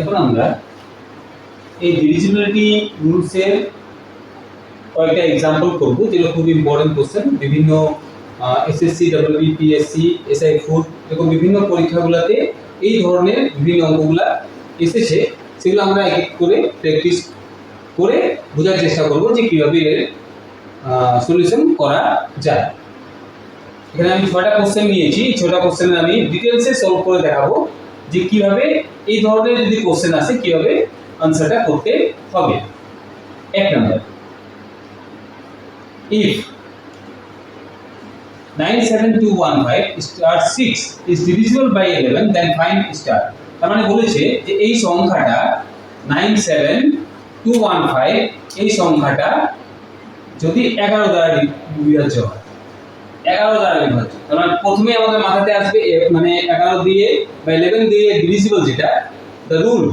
এখন আমরা এই ডিভিজিবিলিটি রুলসের কয়েকটা এক্সাম্পল করব, যেগুলো খুব ইম্পর্টেন্ট কোশ্চেন। বিভিন্ন এসএসসি, ডব্লিউবিপিএসসি, এসআই ফুড এরকম বিভিন্ন পরীক্ষাগুলোতে এই ধরনের বিভিন্ন অঙ্কগুলা এসেছে। সেগুলো আমরা এক এক করে প্র্যাকটিস করে বোঝার চেষ্টা করব যে কীভাবে এর সলিউশন করা যায়। এখানে আমি 6টা কোশ্চেন নিয়েছি। 6টা কোশ্চেন আমি ডিটেলসে সলভ করে দেখাবো যে কিভাবে এই ধরনের যদি কোশ্চেন আসে কিভাবে আনসারটা করতে হবে। 1 number, if 97215 star 6 is divisible by 11 then find star। তার মানে বলেছে যে এই সংখ্যাটা 97215 এই সংখ্যাটা যদি 11 দ্বারা বিভাজ্য হয়, 11 দ্বারা বিভাজ্য, তার মানে প্রথমে আমাদের মাথাতে আসবে মানে 11 দিয়ে বা 11 দিয়ে ডিভিজিবল, যেটা the rule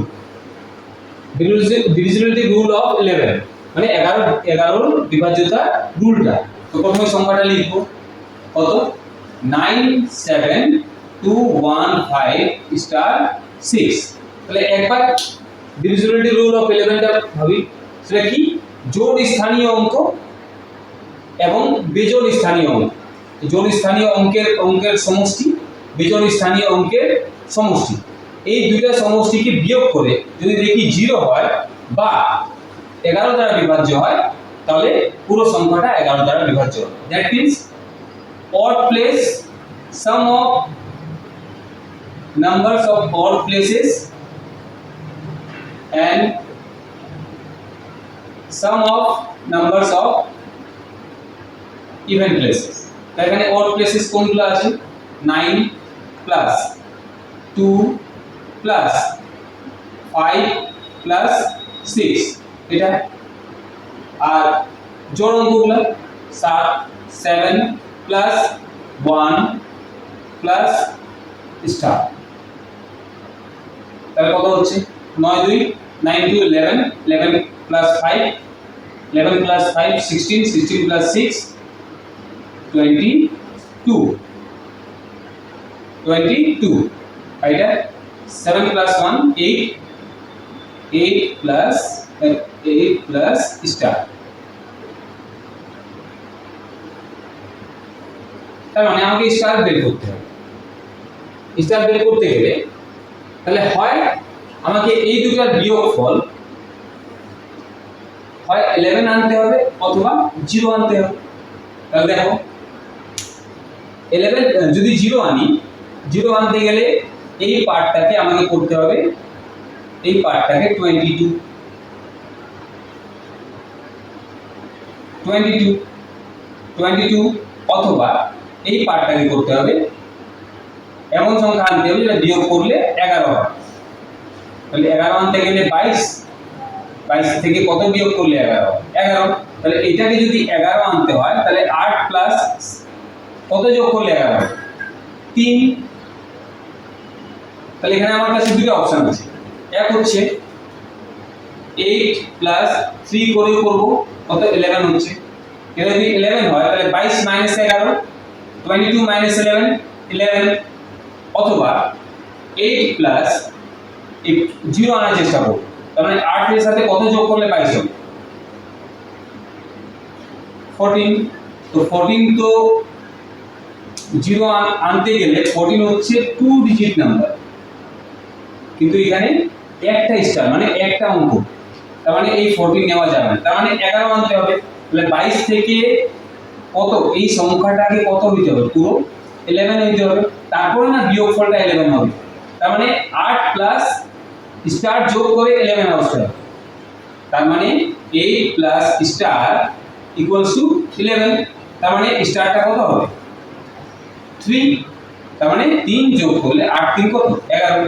divisibility rule of 11, মানে 11 বিভাজ্যতা রুলটা। তো প্রথমে সংখ্যাটা লিখবো কত, 97215 স্টার 6। তাহলে একবার ডিভিজিবিলিটি রুল অফ 11টা ভাবি, সেটা কি, জোড় স্থানীয় অঙ্ক এবং বেজোড় স্থানীয় অঙ্ক। জোড় স্থানীয় অঙ্কের সমষ্টি, বেজোড় স্থানীয় অঙ্কের সমষ্টি, এই দুইটা সমষ্টিকে বিয়োগ করে যদি দেখি 0 হয় বা 11 দ্বারা বিভাজ্য হয়, তাহলে পুরো সংখ্যাটা 11 দ্বারা বিভাজ্য হবে। That means odd place, sum of numbers of odd places and sum of numbers of even places। এখানে odd places কোনগুলো আছে, 9 plus 2 plus 5 plus 6 এটা। আর জোড় অঙ্কগুলো 7 plus 1 plus স্টার। তাহলে কত হচ্ছে, 9 2 9 2 11 11 plus 5 11 plus 5 16 16 plus 6 22 22। এটা 7 plus 1 8 8 plus স্টার। তার মানে আমাকে স্টার বের করতে হবে। স্টার বের করতে গেলে তাহলে হয় আমাকে এই দুটার বিয়োগফল হয় 11 আনতে হবে অথবা 0 আনতে হবে। তাহলে দেখো 11 যদি 0 আনি, 0 আনতে গেলে এই পার্টটাকে আমাকে করতে হবে, এই পার্টটাকে 22 অথবা এই পার্টটাকে করতে হবে এমন সংখ্যা আনতে হবে যেটা বিয়োগ করলে 11 হয়। তাহলে 11 আনতে গেলে 22 থেকে কত বিয়োগ করলে 11। তাহলে এটাকে যদি 11 আনতে হয় তাহলে 8 প্লাস কত যোগ করলে 11, 3। তাহলে এখানে আমার কাছে দুটো অপশন আছে, এক হচ্ছে 8 প্লাস 3 করে করব, কত 11 হচ্ছে। এটা যদি 11 হয় তাহলে 22 মাইনাস 11 22 মাইনাস 11 11, অথবা 8 প্লাস 0 আনার চেষ্টা করব। তার মানে 8 এর সাথে কত যোগ করলে 22 হবে, 14। তো 14 তো 0 আনতে গেলে 14 হচ্ছে 2 ডিজিট নাম্বার, কিন্তু এখানে একটা স্টার মানে একটা অঙ্ক, তার মানে এই 14 নেওয়া যাবে না। তার মানে 11 আনতে হবে। তাহলে 22 থেকে কত এই সংখ্যাটাকে কত হইতে হবে, পুরো 11 হইতে হবে, তারপরে না বিয়োগফলটা 11 হবে। তার মানে 8 প্লাস স্টার যোগ করে 11 আসতে হবে। তার মানে 8 প্লাস স্টার ইকুয়ালস টু 11। তার মানে স্টারটা কত হবে, 3। তার মানে 3 যোগ করলে 8 3 কত 11,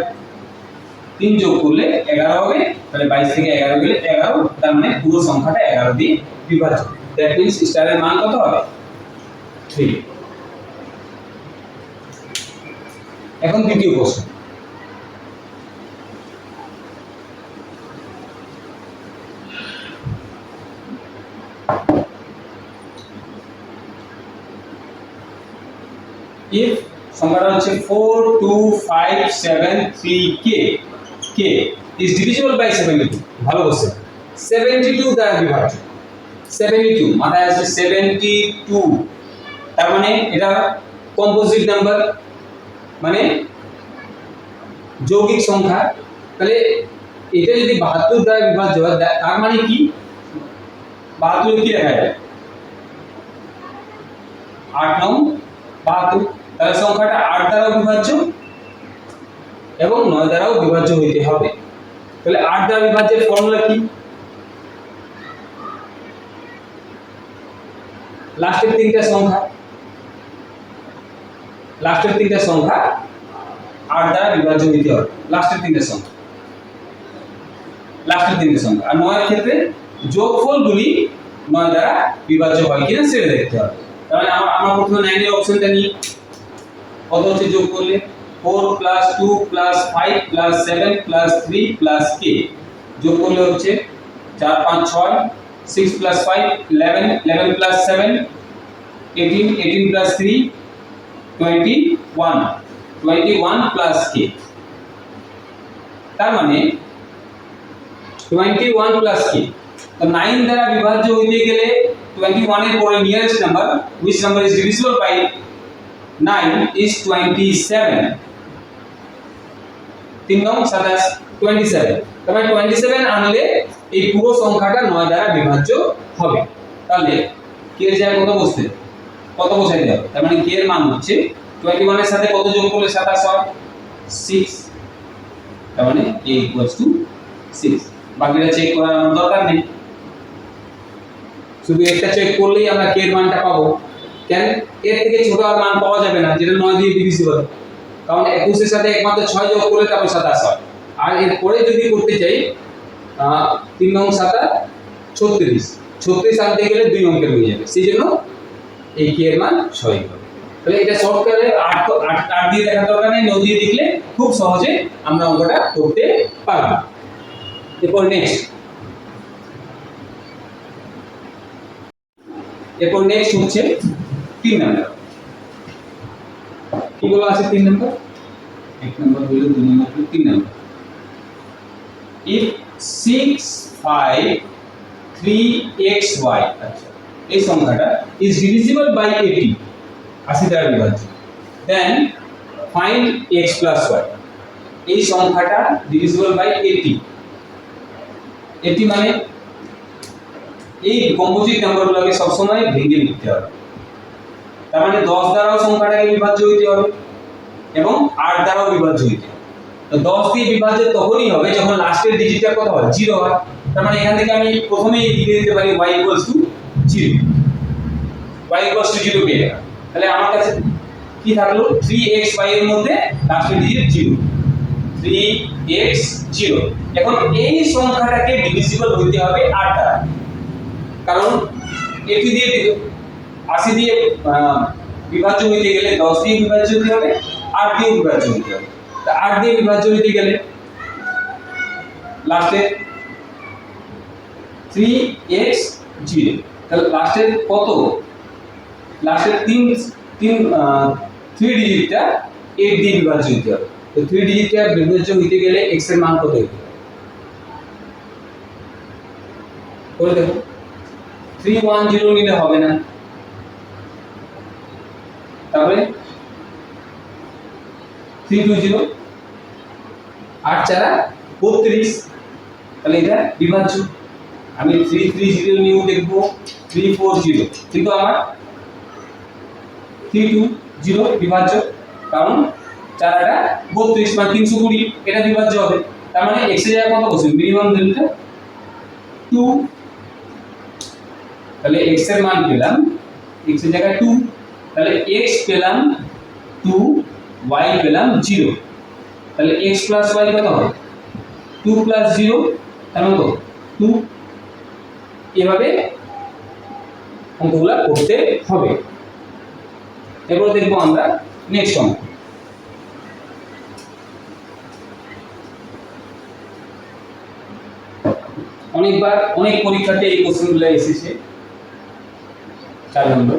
3 যোগ করলে 11 হবে। তাহলে 22 থেকে 11 গেলে 11, তার মানে পুরো সংখ্যাটা 11 দিয়ে বিভাজ্য। দ্যাট মিন্স স্টারের মান কত হবে, 3। এখন দ্বিতীয় প্রশ্ন, if সংখ্যাটা হচ্ছে 42573k k is divisible by 72 ভালো বলছে 72 দ্বারা বিভাজ্য 72 মাথায় আছে 72 তার মানে এটা কম্পোজিট নাম্বার মানে যৌগিক সংখ্যা তাহলে এটা যদি 72 দ্বারা বিভাজ্য হয় তার মানে কি 72 কি লেখা যায় 8 9 72 তাহলে সংখ্যাটা 8 দ্বারাও বিভাজ্য এবং 9 দ্বারাও বিভাজ্য হইতে হবে তাহলে 8 দ্বারা বিভাজ্যের ফর্মুলা কি লাস্টের তিনটা সংখ্যা 8 দ্বারা বিভাজ্য হইতে হবে লাস্টের তিনটা সংখ্যা আর 9 এর ক্ষেত্রে যোগফলগুলি 9 দ্বারা বিভাজ্য হয় কিনা সেটা দেখতে হবে তাহলে আমরা প্রথমে 9 এর অপশনটা নিই কত হচ্ছে যোগ করলে 4 plus 2 plus 5 plus 7 plus 3 plus k যোগ করলে হচ্ছে 4 5 6 6 plus 5 11 11 plus 7 18 18 plus 3 21 21 plus k তার মানে 21 প্লাস k তো 9 দ্বারা বিভাজ্য হইতে গেলে 21 এর পরে nearest number which number is divisible by 9 is 27 3 9 27 27 তবে 27 আনলে এই পুরো সংখ্যাটা 9 দ্বারা বিভাজ্য হবে তাহলে k এর জায়গায় কত বসাইতে হবে তার মানে k এর মান হচ্ছে 21 এর সাথে কত যোগ করলে 27 হয় 6 তার মানে a = 6 বাকিটা চেক করার দরকার নেই শুধু একটা চেক করলেই আমরা k এর মানটা পাবো কেন এর থেকে ছোট আর মান পাওয়া যাবে না যেটা 9 দিয়ে ডিভিজিবল কারণ 21 এর সাথে একমাত্র 6 যোগ করলে তারপর 27 হয় আর এর পরে যদি করতে চাই 3 9 7 36 36 আনতে গেলে 2 অঙ্কের হয়ে যাবে সেইজন্য এই k এর মান 6 হবে তাহলে এটা শর্ট করে 8 দিয়ে দেখা দরকার নেই 9 দিয়ে লিখলে খুব সহজে আমরা অঙ্কটা করতে পারব এরপর নেক্সট হচ্ছে 3 নাম্বার কি বলা আছে 3 নাম্বার 1 নাম্বার হলো 2 নাম্বার 3 নাম্বার if 6 5 3xy আচ্ছা এই সংখ্যাটা is divisible by 80 80 দ্বারা বিভাজ্য then find x plus y এই সংখ্যাটা divisible by 80 80 মানে এই কম্পোজিট নাম্বারগুলোকে সব সময় ভেঙে লিখতে হবে তার মানে 10 দ্বারাও সংখ্যাটাকে বিভাজ্য হইতে হবে এবং 8 দ্বারাও বিভাজ্য হইতে হবে তো 10 দিয়ে বিভাজ্য তখনই হবে যখন লাস্টের ডিজিটটা কত হয় 0 হয় তার মানে এখান থেকে আমি প্রথমেই লিখে দিতে পারি y = 0 y = 0 পেয়ে গেলাম তাহলে আমার কাছে কি থাকলো 3xy এর মধ্যে লাস্টের ডিজিট 0 3x 0 এখন এই সংখ্যাটাকে ডিভিজিবল হইতে হবে 8 দ্বারা কারণ 80 দিয়ে 80 দিয়ে বিভাজ্য হইতে গেলে 10 দিয়ে বিভাজ্য হতে হবে 8 দিয়ে বিভাজ্য হতে হবে তা 8 দিয়ে বিভাজ্য হইতে গেলে লাস্টে 3x 0 তাহলে লাস্টের কত লাস্টের 3 ডিজিটটা 8 দিয়ে বিভাজ্য হতে হবে তো 3 ডিজিটটা বিভাজ্য হইতে গেলে x এর মান কত হইতে হবে করে দেখো 310 নিলে হবে না তারপরে 320 8 4 32 তাহলে এটা বিভাজ্য আমি 330 নিয়েও দেখব 340 কিন্তু আমার 320 বিভাজ্য কারণ 4 এটা 32 মানে 320 এটা বিভাজ্য হবে তার মানে x এর জায়গায় কত বসবে মিনিমাম ভ্যালুটা 2 তাহলে x এর মান পেলাম x এর জায়গায় 2 তাহলে x পেলাম 2 y পেলাম 0 তাহলে x plus y কত হবে 2 plus 0 তার মানে কত 2 এভাবে অঙ্কগুলো করতে হবে এরপর দেখব আমরা নেক্সট অঙ্ক অনেকবার অনেক পরীক্ষাতে এই কোশ্চেনগুলো এসেছে 4 নম্বর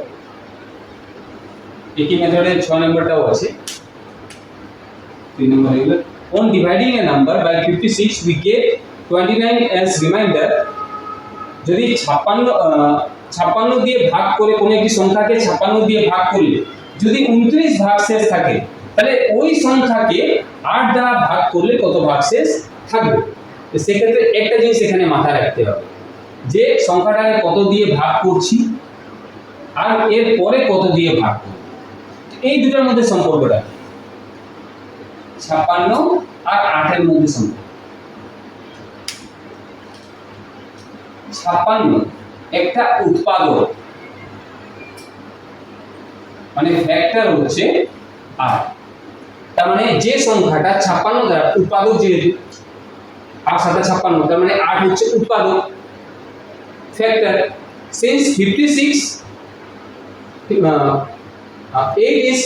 একই মেথডে 6 নম্বরটাও আছে 3 number regular. On dividing a number by 56 we get 29 as remainder. যদি 56 দিয়ে ভাগ করে কোন একটি সংখ্যাকে 56 দিয়ে ভাগ করলে যদি 29 ভাগশেষ থাকে, তাহলে ওই সংখ্যাকে 8 দ্বারা ভাগ করলে কত ভাগশেষ থাকবে। তো সেক্ষেত্রে একটা জিনিস এখানে মাথায় রাখতে হবে যে সংখ্যাটাকে কত দিয়ে ভাগ করছি আর এর পরে কত দিয়ে ভাগ করব, এই দুটোর মধ্যে সম্পর্কটা 56 আর 8 এর মধ্যে সম্পর্ক। 56 একটা উৎপাদক, মানে ফ্যাক্টর হচ্ছে 8। তার মানে যে সংখ্যাটা 56 দ্বারা উৎপাদক, যেহেতু 8 সাথে 56, তার মানে 8 হচ্ছে উৎপাদক factor. Since 56 8 is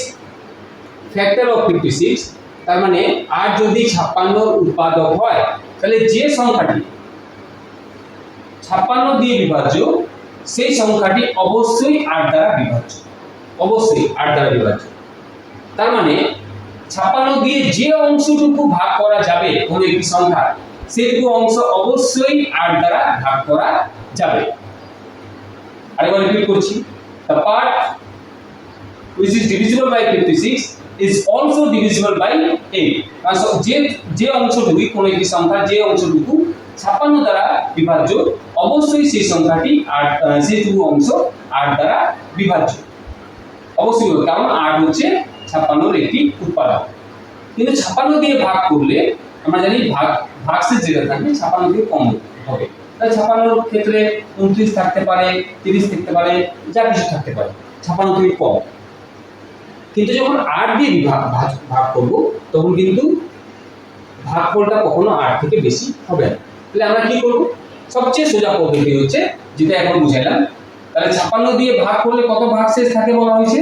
factor of 56, তার মানে 8 যদি 56 উৎপাদক হয় তাহলে যে সংখ্যাটি 56 দিয়ে বিভাজ্য সেই সংখ্যাটি অবশ্যই 8 দ্বারা বিভাজ্য, অবশ্যই 8 দ্বারা বিভাজ্য। তার মানে 56 দিয়ে যে অংশটুকু ভাগ করা যাবে কোন একটি সংখ্যা, সেইটুকু অংশ অবশ্যই 8 দ্বারা ভাগ করা যাবে। আরেকবার রিপিট করছি, the part which is divisible by 56 is also divisible by 8. so যে অংশটুকু কোন একটি সংখ্যা যে অংশটুকু 56 দ্বারা বিভাজ্য অবশ্যই সেই সংখ্যাটি 8, সেইটুকু অংশ 8 দ্বারা বিভাজ্য অবশ্যই, কারণ 8 হচ্ছে 56 এর একটি উৎপাদক। কিন্তু 56 দিয়ে ভাগ করলে আমরা জানি ভাগশেষ যেটা থাকবে 56 থেকে কম হবে। তাই 56 এর ক্ষেত্রে 29 থাকতে পারে, 30 থাকতে পারে, যা কিছু থাকতে পারে, 56 থেকে কম। কিন্তু যখন 8 দিয়ে ভাগ করব তখন কিন্তু ভাগফলটা কখনো 8 থেকে বেশি হবে না। তাহলে আমরা কি করব? সবচেয়ে সোজা পদ্ধতি হচ্ছে যেটা এখন বুঝাইলাম। তাহলে 56 দিয়ে ভাগ করলে কত ভাগশেষ থাকে বলা হয়েছে?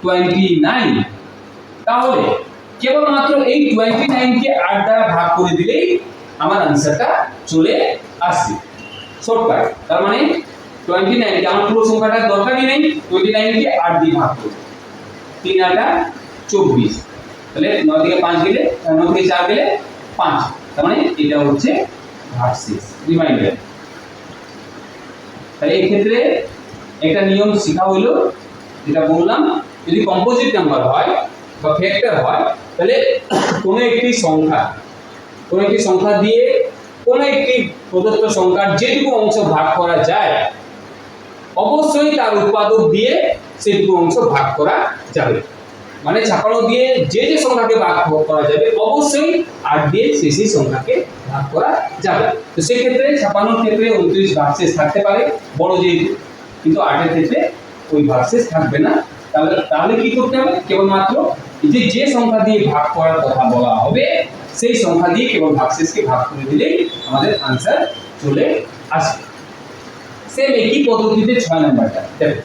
29। তাহলে কেবলমাত্র এই 29 কে 8 দ্বারা ভাগ করে দিলেই আমার আনসারটা চলে আসবে, শর্টকাট। তার মানে 29 কে আমার পুরো সংখ্যাটার দরকারই নেই, 29 কে 8 দিয়ে ভাগ করব, 3 8 24, তাহলে 9 থেকে 5 গেলে 9 থেকে 4 গেলে 5, তার মানে এটা হচ্ছে ভাগশেষ রিমাইন্ডার। তাহলে এই ক্ষেত্রে একটা নিয়ম শেখা হলো, যেটা বললাম, যদি কম্পোজিট নাম্বার হয় বা ফ্যাক্টর হয় তাহলে কোনো একটি সংখ্যা দিয়ে কোনো একটি প্রদত্ত সংখ্যার যেটুকু অংশ ভাগ করা যায় অবশ্যই তার উৎপাদক দিয়ে সেটুকু অংশ ভাগ করা যাবে। মানে 56 দিয়ে যে সংখ্যাকে ভাগ করা যাবে অবশ্যই 8 দিয়ে সেই সংখ্যাকে ভাগ করা যাবে। তো সেই ক্ষেত্রে 56 এর ক্ষেত্রে 29 ভাগশেষ থাকতে পারে বড় যেহেতু, কিন্তু 8 এর ক্ষেত্রে ওই ভাগশেষ থাকবে না। তাহলে কি করতে হবে? কেবলমাত্র যে সংখ্যা দিয়ে ভাগ করার কথা বলা হবে সেই সংখ্যা দিয়ে কেবল ভাগশেষকে ভাগ করে দিলেই আমাদের আনসার চলে আসবে। সেম একই পদ্ধতিতে 6 নাম্বারটা দেখো,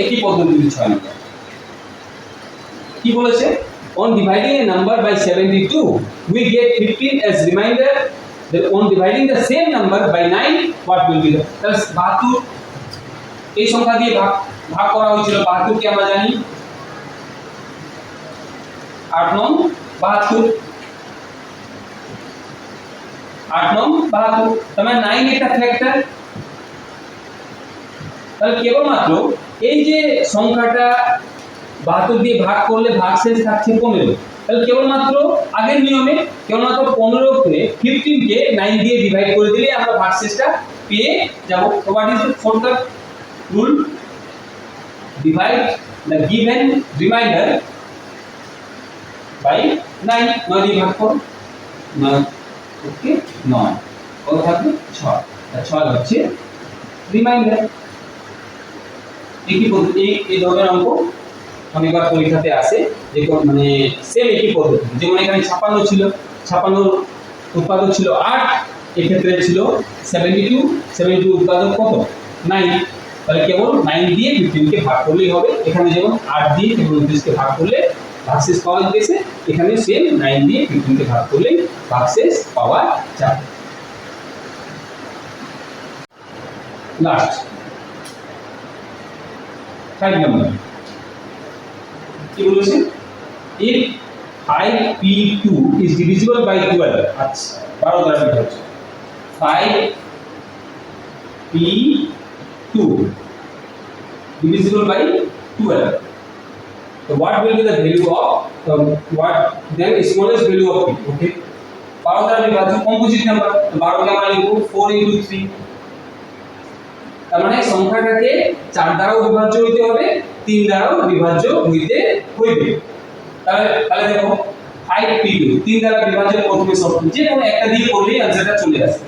একই পদ্ধতিতে 6 নাম্বার কি বলেছে? On dividing a number by 72 we get 15 as remainder. Then on dividing the same number by 9 what will be the? তাহলে 72 এই সংখ্যা দিয়ে ভাগ করা হয়েছিল, 72 কে আমরা জানি 8 9 72, 8 9 72, তাহলে 9 একটা ফ্যাক্টর। তাহলে কেবলমাত্র এই যে সংখ্যাটা 72 দিয়ে ভাগ করলে ভাগশেষ থাকছে 15, তাহলে কেবলমাত্র আগের নিয়মে কেবলমাত্র 15 কে 15 কে 9 দিয়ে ডিভাইড করে দিলে আমরা ভাগশেষটা পেয়ে যাব। তো what is the shortcut rule? Divide the given remainder by 9, 9 দিয়ে ভাগ করো, 9 ওকে 9 কত থাকবে 6, 6 হচ্ছে রিমাইন্ডার। একই পদ্ধতি, এই ধরনের অঙ্ক অনেকবার পরীক্ষাতে আসে, যে মানে সেম একই পদ্ধতি। যেমন এখানে 56 ছিল, 56 উৎপাদক ছিল 8, এক্ষেত্রে ছিল 72 উৎপাদক কত 9, তাহলে কেবল 9 দিয়ে 15 কে ভাগ করলেই হবে। এখানে যেমন 8 দিয়ে কেবল 29 কে ভাগ করলে ভাগশেষ পাওয়া গেছে, এখানে সেম 9 দিয়ে 15 কে ভাগ করলেই ভাগশেষ পাওয়া যাবে। লাস্ট 5 নম্বর কি বলেছে? If 5p2 is divisible by 12 আচ্ছা 12 দ্বারা বিভাজ্য 5p2 divisible by 12. So what will be the value of what then smallest value of p? Okay. 12 দ্বারা বিভাজ্য কম্পোজিট নাম্বার 12 কে আমরা লিখব 4 into 3 তার মানে সংখ্যাটাকে 4 দ্বারাও বিভাজ্য হইতে হবে 3 দ্বারাও বিভাজ্য হইতে হইবে তাহলে দেখো 5p2 3 দ্বারা বিভাজ্য প্রথমে সব যে কোনো একটা দিয়ে করলেই आंसरটা চলে আসে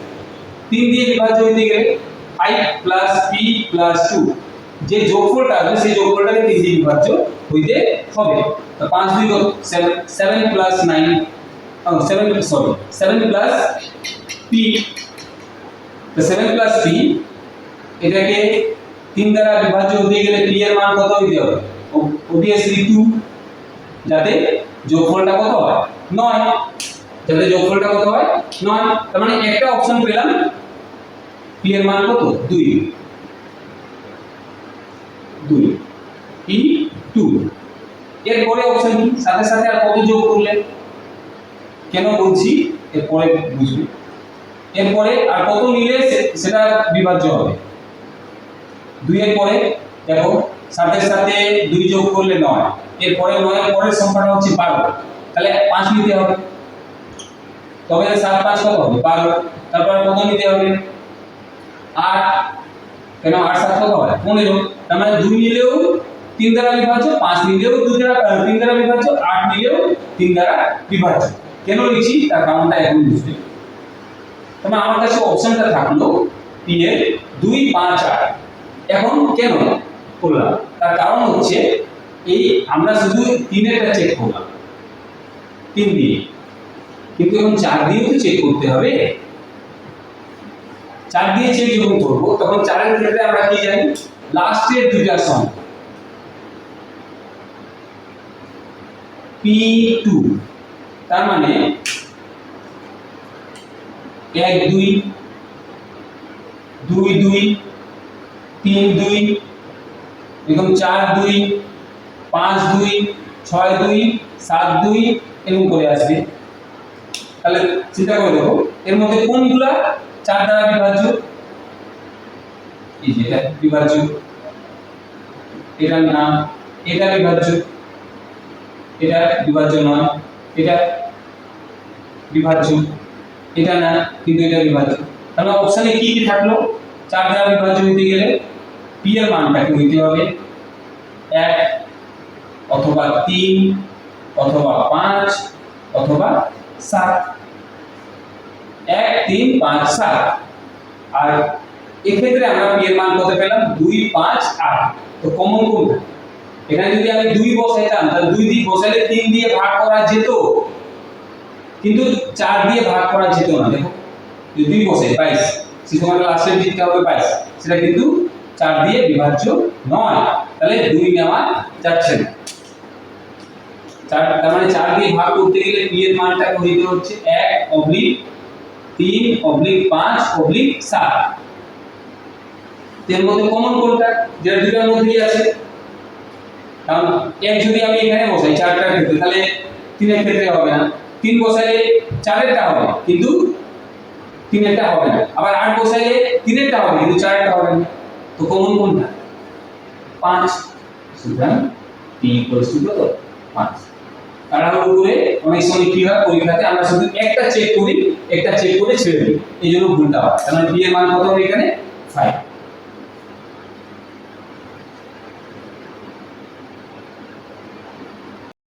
3 দিয়ে বিভাজ্য হইতে গেলে 5 plus p plus 2 যে যোগফলটা আছে সেই যোগফলটাকে 3 দিয়ে বিভাজ্য হইতে হবে তো 5 দিয়ে 7 plus 9 7 plus p তো 7 plus p এটাকে 3 দ্বারা বিভাজ্য হতে গেলে p এর মান কত হইতে হবে obviously 2 যাতে যোগফলটা কত হয় 9 যাতে যোগফলটা কত হয় 9 তার মানে একটা অপশন পেলাম p এর মান কত 2 p2 এর পরে অপশন কি সাথে সাথে আর কত যোগ করলে কেন বলছি এর পরে বুঝবে এর পরে আর কত নিলে সেটা বিভাজ্য হবে 2 এর পরে দেখো সাথে সাথে 2 যোগ করলে 9 এর পরে 9 এর পরের সংখ্যাটা হচ্ছে 12 তাহলে 5 নিতে হবে তবে 7 5 কত হবে 12 তারপর কত নিতে হবে 8 কেন 8 7 কত হয় 15 তার মানে 2 নিলেও 3 দ্বারা বিভাজ্য 5 নিলেও 2 দ্বারা 3 দ্বারা বিভাজ্য 8 নিলেও 3 দ্বারা বিভাজ্য কেন লিখছি তার কারণটা এখন বুঝবে তবে আমার কাছে অপশনটা থাকলো p এর 2 5 8 এখন কেন করলাম তার কারণ হচ্ছে এই আমরা শুধু 3 এরটা চেক করলাম 3 দিয়ে কিন্তু এখন 4 দিয়েও তো চেক করতে হবে 4 দিয়ে চেক যখন করব তখন 4 এর ক্ষেত্রে আমরা কি জানি লাস্টের দুইটা সংখ্যা p2 তার মানে 1 2 2 2 3 2 এরকম 4 2 5 2 6 2 7 2 এরকম করে আসবে তাহলে চিন্তা করে দেখো এর মধ্যে কোনগুলা 4 দ্বারা বিভাজ্য এই যে এটা বিভাজ্য এটার নাম এটা বিভাজ্য এটা বিভাজ্য নয় এটা বিভাজ্য এটা না কিন্তু এটা বিভাজ্য তাহলে অপশনে কি কি থাকলো 4 দ্বারা বিভাজ্য হতে গেলে p এর মানটাকে হইতে হবে 1 অথবা 3 অথবা 5 অথবা 7 1 3 5 7 আর এক্ষেত্রে আমরা p এর মান কত পেলাম 2 5 8 তো কমন কোনটা এখানে যদি আমি 2 বসাইতাম তাহলে 2 দিয়ে বসাইলে 3 দিয়ে ভাগ করা যেত কিন্তু 4 দিয়ে ভাগ করা যেত না দেখো যদি 2 বসাই 22 সেখানে লাস্টে দিতে হবে 22 সেটা কিন্তু 4 দিয়ে বিভাজ্য নয় তাহলে 2 নেওয়া যাচ্ছে না 4 তার মানে 4 দিয়ে ভাগ করতে গেলে p এর মানটা হইতে হচ্ছে 1 অবলিক 3 অবলিক 5 অবলিক 7 এর মধ্যে কমন কোনটা যেটা দুটোর মধ্যেই আছে কারণ 1 যদি আমি এখানে বসাই 4টার ক্ষেত্রে তাহলে 3 এর ক্ষেত্রে হবে না 3 বসাইলে 4 এরটা হবে কিন্তু 3 এরটা হবে না আবার 8 বসাইলে 3 এরটা হবে কিন্তু 4 এরটা হবে না তো কমন কোনটা 5 সুতরাং p কত 5 তাড়াহুড়ো করে অনেক সময় কি হয় পরীক্ষাতে আমরা শুধু একটা চেক করে ছেড়ে দিই এইজন্য ভুলটা হয় তার মানে p এর মান কত হবে এখানে 5